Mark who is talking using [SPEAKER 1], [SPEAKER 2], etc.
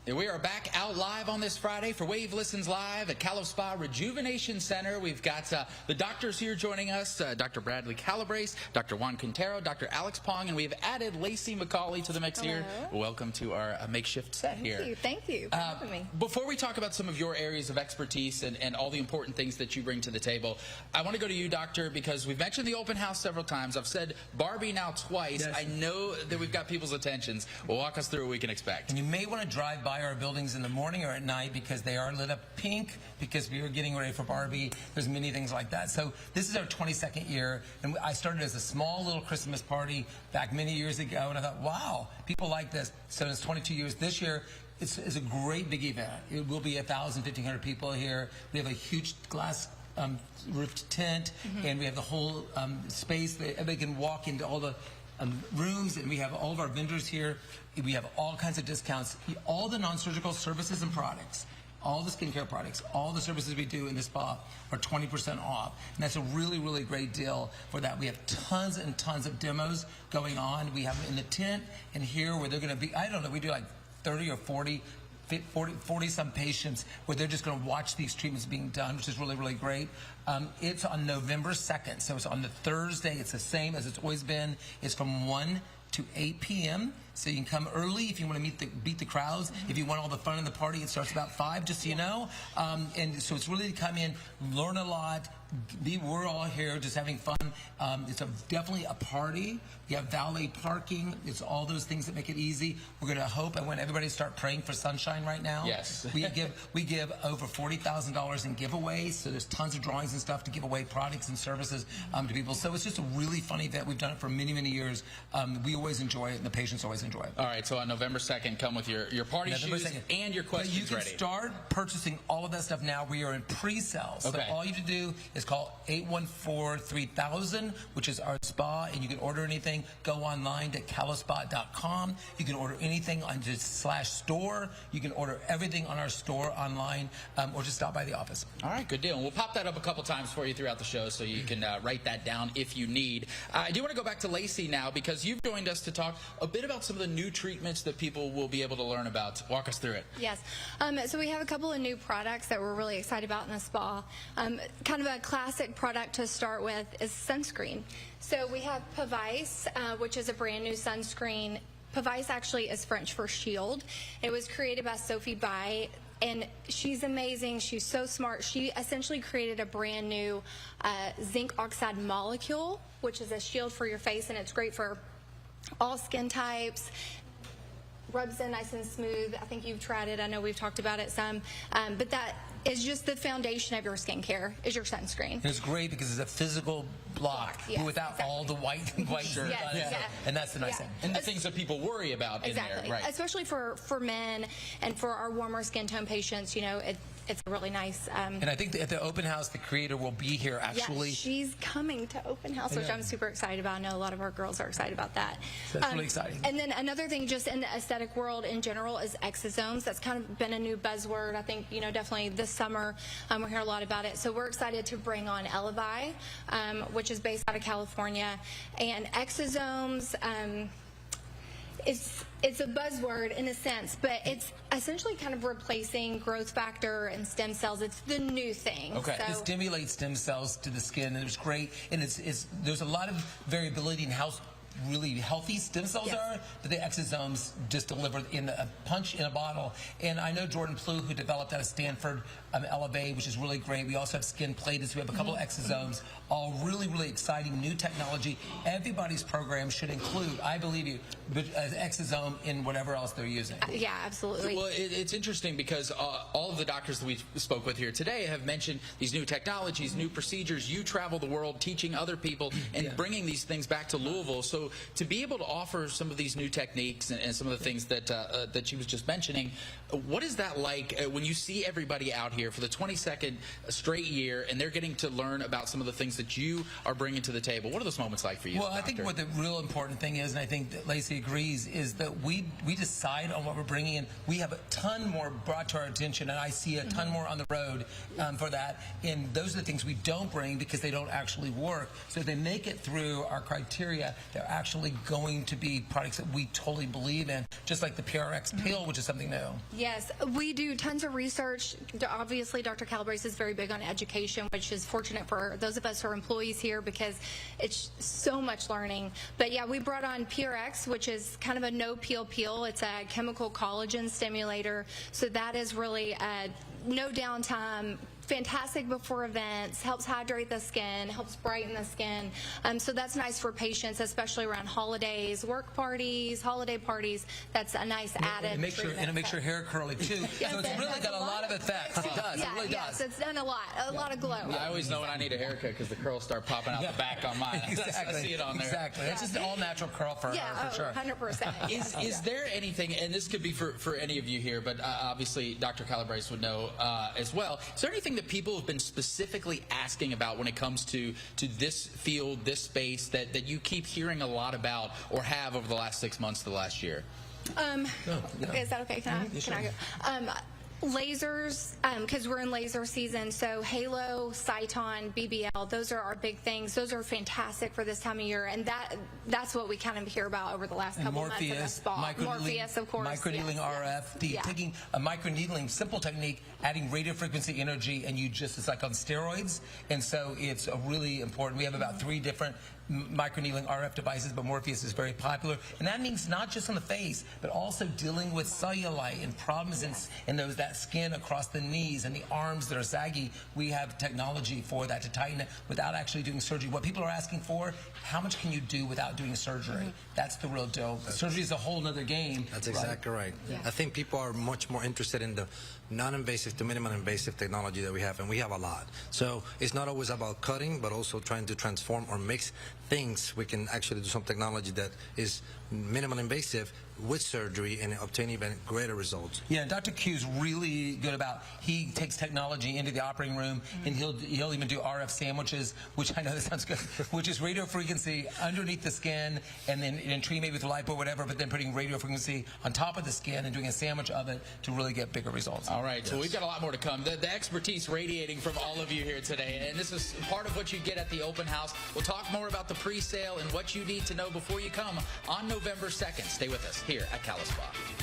[SPEAKER 1] And we are back out live on this Friday for Wave Listens Live at CaloSpa Rejuvenation Center. We've got the doctors here joining us, Dr. Bradley Calobrace, Dr. Juan Quintero, Dr. Alex Pong, and we've added Lacey McCauley to the mix here. Welcome to our makeshift set here.
[SPEAKER 2] Thank you for having me.
[SPEAKER 1] Before we talk about some of your areas of expertise and all the important things that you bring to the table, I want to go to you, Doctor, because we've mentioned the open house several times. I've said Barbie now twice. Yes. I know that we've got people's attentions. Well, walk us through what we can expect.
[SPEAKER 3] And you may want to drive by our buildings in the morning or at night because they are lit up pink because we are getting ready for Barbie. There's many things like that. So this is our 22nd year, and I started as a small little Christmas party back many years ago, and I thought, wow, people like this. So it's 22 years. This year, it's a great big event. It will be 1,000, 1,500 people here. We have a huge glass roofed tent, and we have the whole space that everybody can walk into all the rooms, and we have all of our vendors here. We have all kinds of discounts. All the non-surgical services and products, all the skincare products, all the services we do in the spa are 20% off. And that's a really, really great deal for that. We have tons and tons of demos going on. We have them in the tent and here where they're going to be, I don't know, we do like 30 or 40 some patients where they're just going to watch these treatments being done, which is really, really great. It's on November 2nd, so it's on the Thursday. It's the same as it's always been. It's from 1 to 8 p.m. So you can come early if you want to beat the crowds. If you want all the fun in the party, it starts about 5, just so you know. And so it's really to come in, learn a lot. We're all here just having fun. It's definitely a party. You have valet parking. It's all those things that make it easy. We're going to hope, I want everybody to start praying for sunshine right now.
[SPEAKER 1] Yes.
[SPEAKER 3] we give over $40,000 in giveaways, so there's tons of drawings and stuff to give away products and services to people. So it's just a really fun event. We've done it for many, many years. We always enjoy it, and the patients always enjoy it.
[SPEAKER 1] All right, so on November 2nd, come with your party shoes and your questions ready.
[SPEAKER 3] You can start purchasing all of that stuff now. We are in pre-sale. So all you have to do is call 814-3000, which is our spa, and you can order anything. Go online to calospa.com. You can order anything on just /store. You can order everything on our store online, or just stop by the office.
[SPEAKER 1] All right, good deal. And we'll pop that up a couple times for you throughout the show so you can write that down if you need. I do want to go back to Lacey now because you've joined us to talk a bit about some of the new treatments that people will be able to learn about. Walk us through it.
[SPEAKER 2] Yes. So we have a couple of new products that we're really excited about in the spa. Kind of a classic product to start with is sunscreen. So we have Pavice, which is a brand new sunscreen. Pavice actually is French for shield. It was created by Sophie Bai, and she's amazing. She's so smart. She essentially created a brand new zinc oxide molecule, which is a shield for your face, and it's great for all skin types. Rubs in nice and smooth. I think you've tried it. I know we've talked about it some. But that is just the foundation of your skincare, is your sunscreen.
[SPEAKER 3] And it's great because it's a physical block without all the white
[SPEAKER 1] Sure.
[SPEAKER 3] And that's the nice thing.
[SPEAKER 1] And the things that people worry about in there. Right.
[SPEAKER 2] Especially for men and for our warmer skin tone patients, you know, it's really nice.
[SPEAKER 3] And I think at the open house, the creator will be here actually.
[SPEAKER 2] Yeah, she's coming to open house, which I'm super excited about. I know a lot of our girls are excited about that.
[SPEAKER 3] So that's really exciting.
[SPEAKER 2] And then another thing just in the aesthetic world in general is exosomes. That's kind of been a new buzzword. I think, you know, definitely this summer we're hearing a lot about it. So we're excited to bring on Elevi, which is based out of California. And exosomes, it's a buzzword in a sense, but it's essentially kind of replacing growth factor and stem cells. It's the new thing.
[SPEAKER 3] Okay.
[SPEAKER 2] So
[SPEAKER 3] it stimulates stem cells to the skin, and it's great. And there's a lot of variability in how really healthy stem cells are, but the exosomes just deliver in a punch in a bottle. And I know Jordan Plough, who developed out of Stanford, Elevate, which is really great. We also have skin plated, so we have a couple of exosomes, all really, really exciting new technology. Everybody's program should include, I believe you, an exosome in whatever else they're using.
[SPEAKER 2] Yeah, absolutely.
[SPEAKER 1] Well, it's interesting because all of the doctors that we spoke with here today have mentioned these new technologies, new procedures. You travel the world teaching other people and bringing these things back to Louisville. So to be able to offer some of these new techniques and some of the things that she was just mentioning, what is that like when you see everybody out here for the 22nd straight year and they're getting to learn about some of the things that you are bringing to the table? What are those moments like for you?
[SPEAKER 3] Well, I think what the real important thing is, and I think that Lacey agrees, is that we decide on what we're bringing in. We have a ton more brought to our attention, and I see a ton more on the road for that. And those are the things we don't bring because they don't actually work. So if they make it through our criteria, they're actually going to be products that we totally believe in, just like the PRX pill, which is something new.
[SPEAKER 2] Yes, we do tons of research. Obviously, Dr. Calobrace is very big on education, which is fortunate for those of us who are employees here because it's so much learning. But yeah, we brought on PRX, which is kind of a no-peel peel. It's a chemical collagen stimulator. So that is really no downtime, fantastic before events, helps hydrate the skin, helps brighten the skin. So that's nice for patients, especially around holidays, work parties, holiday parties. That's a nice added
[SPEAKER 3] And it makes your hair curly too.
[SPEAKER 2] Yes,
[SPEAKER 3] so it's really got a lot of effects. It does.
[SPEAKER 2] Yeah,
[SPEAKER 3] it really
[SPEAKER 2] yes,
[SPEAKER 3] does.
[SPEAKER 2] it's done a lot of glow.
[SPEAKER 1] I always know when I need a haircut because the curls start popping out the back on mine.
[SPEAKER 3] Exactly.
[SPEAKER 1] I see it on there.
[SPEAKER 3] Exactly. It's just an all-natural curl for her, for sure.
[SPEAKER 2] 100%.
[SPEAKER 1] Is there anything, and this could be for any of you here, but obviously Dr. Calobrace would know as well, is there anything that people have been specifically asking about when it comes to this field, this space, that you keep hearing a lot about or have over the last 6 months to the last year?
[SPEAKER 2] Is that okay? Can I go? Lasers, because we're in laser season, so HALO, Cyton, BBL, those are our big things. Those are fantastic for this time of year, and that's what we kind of hear about over the last couple months in the spa. Morpheus, of course.
[SPEAKER 3] Microneedling RF, taking a microneedling simple technique, adding radio frequency energy, and it's like on steroids, and so it's really important. We have about 3 different microneedling RF devices, but Morpheus is very popular, and that means not just on the face, but also dealing with cellulite and problems in that skin across the knees and the arms that are saggy. We have technology for that to tighten it without actually doing surgery. What people are asking for, how much can you do without doing surgery? That's the real deal. Surgery is a whole other game.
[SPEAKER 4] That's exactly right.
[SPEAKER 2] Yeah.
[SPEAKER 4] I think people are much more interested in the non-invasive to minimum invasive technology that we have, and we have a lot. So it's not always about cutting, but also trying to transform or mix things. We can actually do some technology that is minimally invasive with surgery and obtain even greater results.
[SPEAKER 3] Yeah, and Dr. Q's really good about, he takes technology into the operating room, and he'll even do RF sandwiches, which I know that sounds good, which is radio frequency underneath the skin, and then treating maybe with lipo or whatever, but then putting radio frequency on top of the skin and doing a sandwich of it to really get bigger results.
[SPEAKER 1] All right, so we've got a lot more to come. The expertise radiating from all of you here today, and this is part of what you get at the open house. We'll talk more about the pre-sale and what you need to know before you come on November 2nd. Stay with us here at CaloSpa.